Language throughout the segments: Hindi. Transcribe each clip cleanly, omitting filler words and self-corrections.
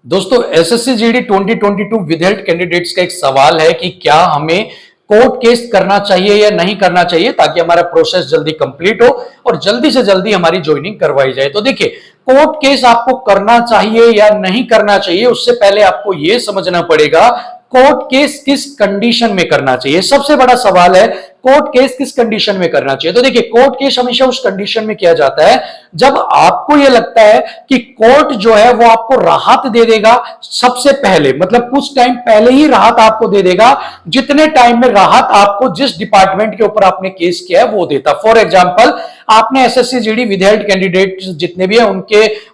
दोस्तों एसएससी जीडी 2022 विदहेल्थ कैंडिडेट्स का एक सवाल है कि क्या हमें कोर्ट केस करना चाहिए या नहीं करना चाहिए ताकि हमारा प्रोसेस जल्दी कंप्लीट हो और जल्दी से जल्दी हमारी ज्वाइनिंग करवाई जाए। तो देखिए, कोर्ट केस आपको करना चाहिए या नहीं करना चाहिए उससे पहले आपको यह समझना पड़ेगा कोर्ट केस किस कंडीशन में करना चाहिए। सबसे बड़ा सवाल है कोर्ट केस किस कंडीशन में करना चाहिए। तो देखिए, कोर्ट केस हमेशा उस कंडीशन में किया जाता है जब आपको यह लगता है कि कोर्ट जो है वो आपको राहत दे देगा। सबसे पहले मतलब कुछ टाइम पहले ही राहत आपको दे देगा जितने टाइम में राहत आपको जिस डिपार्टमेंट के ऊपर आपने केस किया है वो देता। फॉर एग्जाम्पल, आपने एसएससी जीडी विदहेल्थ कैंडिडेट जितने भी हैं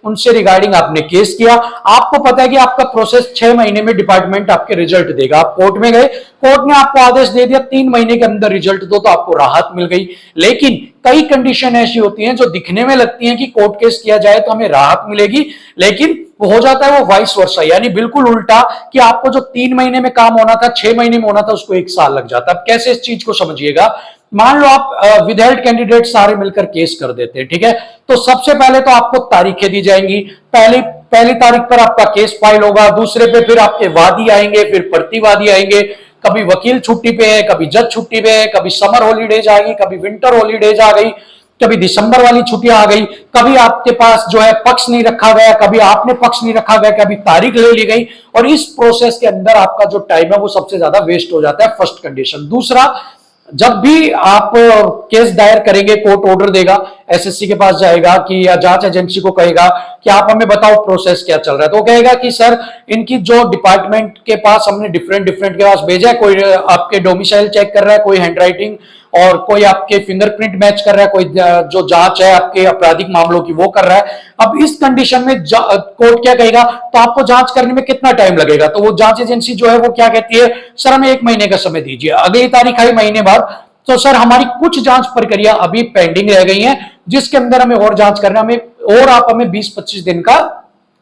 उनसे रिगार्डिंग आपने केस किया, आपको पता है कि आपका प्रोसेस 6 महीने में डिपार्टमेंट आपके रिजल्ट देगा। आप कोर्ट में गए, कोर्ट ने आपको आदेश दे दिया 3 महीने के अंदर रिजल्ट दो, तो आपको राहत मिल गई। लेकिन कई कंडीशन ऐसी होती हैं जो दिखने में लगती हैं कि कोर्ट केस किया जाए तो हमें राहत मिलेगी, लेकिन वो हो जाता है वो वाइस वर्सा, यानी बिल्कुल उल्टा कि आपको जो 3 महीने में काम होना था 6 महीने में होना था उसको 1 साल लग जाता है। अब कैसे इस चीज को समझिएगा। मान लो आप विदहेल्थ कैंडिडेट सारे मिलकर केस कर देते हैं, ठीक है। तो सबसे पहले तो आपको तारीखें दी जाएंगी। पहली तारीख पर आपका केस फाइल होगा, दूसरे पे फिर आपके वादी आएंगे, फिर प्रतिवादी आएंगे। कभी वकील छुट्टी पे है, कभी जज छुट्टी पे है, कभी समर हॉलीडेज आ गई, कभी विंटर हॉलीडेज आ गई, कभी दिसंबर वाली छुट्टियां आ गई, कभी आपके पास जो है पक्ष नहीं रखा गया, कभी आपने पक्ष नहीं रखा गया, कभी तारीख ले ली गई, और इस प्रोसेस के अंदर आपका जो टाइम है वो सबसे ज्यादा वेस्ट हो जाता है। First condition. दूसरा, जब भी आप केस दायर करेंगे, कोर्ट ऑर्डर देगा, एसएससी के पास जाएगा कि या जांच एजेंसी को कहेगा कि आप हमें बताओ प्रोसेस क्या चल रहा है, तो वो कहेगा कि सर इनकी जो डिपार्टमेंट के पास हमने डिफरेंट के पास भेजा है, कोई आपके डोमिसाइल चेक कर रहा है, कोई हैंडराइटिंग, और कोई आपके फिंगरप्रिंट मैच कर रहा है, कोई जो जांच है आपके आपराधिक मामलों की वो कर रहा है। अब इस कंडीशन में कोर्ट क्या कहेगा, तो आपको जांच करने में कितना टाइम लगेगा। तो वो जांच एजेंसी जो है वो क्या कहती है, सर हमें 1 महीने का समय दीजिए। अगली तारीख आई महीने बाद, तो सर हमारी कुछ जांच प्रक्रिया अभी पेंडिंग रह गई है जिसके अंदर हमें और जांच करना, हमें और आप हमें 20-25 दिन का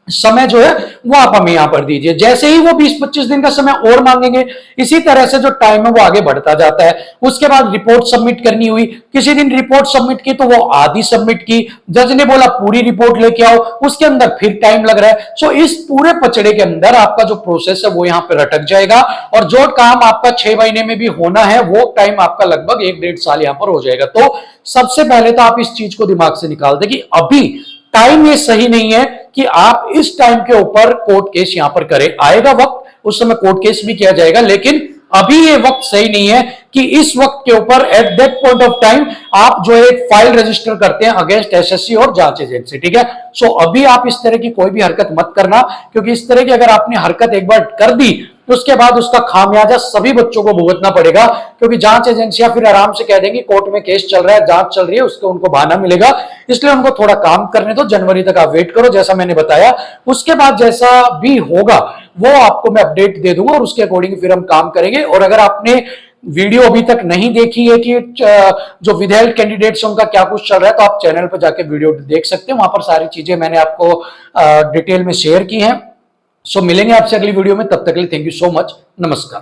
समय जो है वो आप हमें यहां पर दीजिए। जैसे ही वो 20-25 दिन का समय और मांगेंगे, इसी तरह से जो टाइम है वो आगे बढ़ता जाता है। उसके बाद रिपोर्ट सबमिट करनी हुई, किसी दिन रिपोर्ट सबमिट की तो वो आधी सबमिट की, जज ने बोला पूरी रिपोर्ट लेके आओ, उसके अंदर फिर टाइम लग रहा है। सो इस पूरे पचड़े के अंदर आपका जो प्रोसेस है वो यहां पर अटक जाएगा, और जो काम आपका 6 महीने में भी होना है वो टाइम आपका लगभग 1-1.5 साल यहां पर हो जाएगा। तो सबसे पहले तो आप इस चीज को दिमाग से निकाल दें कि अभी टाइम ये सही नहीं है कि आप इस टाइम के ऊपर कोर्ट केस यहां पर करें। आएगा वक्त, उस समय कोर्ट केस भी किया जाएगा, लेकिन अभी ये वक्त सही नहीं है कि इस वक्त के ऊपर at that point of time आप जो एक फाइल रजिस्टर करते हैं अगेंस्ट एसएससी और जांच एजेंसी, ठीक है। सो अभी आप इस तरह की कोई भी हरकत मत करना, क्योंकि इस तरह की अगर आपने हरकत एक बार कर दी तो उसके बाद उसका खामियाजा सभी बच्चों को भुगतना पड़ेगा, क्योंकि जांच एजेंसियां फिर आराम से कह देंगी कोर्ट में केस चल रहा है, जांच चल रही है, उसको उनको बहाना मिलेगा। इसलिए उनको थोड़ा काम करने दो, जनवरी तक आप वेट करो जैसा मैंने बताया। उसके बाद जैसा भी होगा वो आपको मैं अपडेट दे दूंगा और उसके अकॉर्डिंग फिर हम काम करेंगे। और अगर आपने वीडियो अभी तक नहीं देखी है कि जो विदहेल्थ कैंडिडेट्स उनका क्या कुछ चल रहा है, तो आप चैनल पर जाके वीडियो देख सकते हैं, वहां पर सारी चीजें मैंने आपको डिटेल में शेयर की हैं। सो मिलेंगे आपसे अगली वीडियो में, तब तक के लिए थैंक यू सो मच, नमस्कार।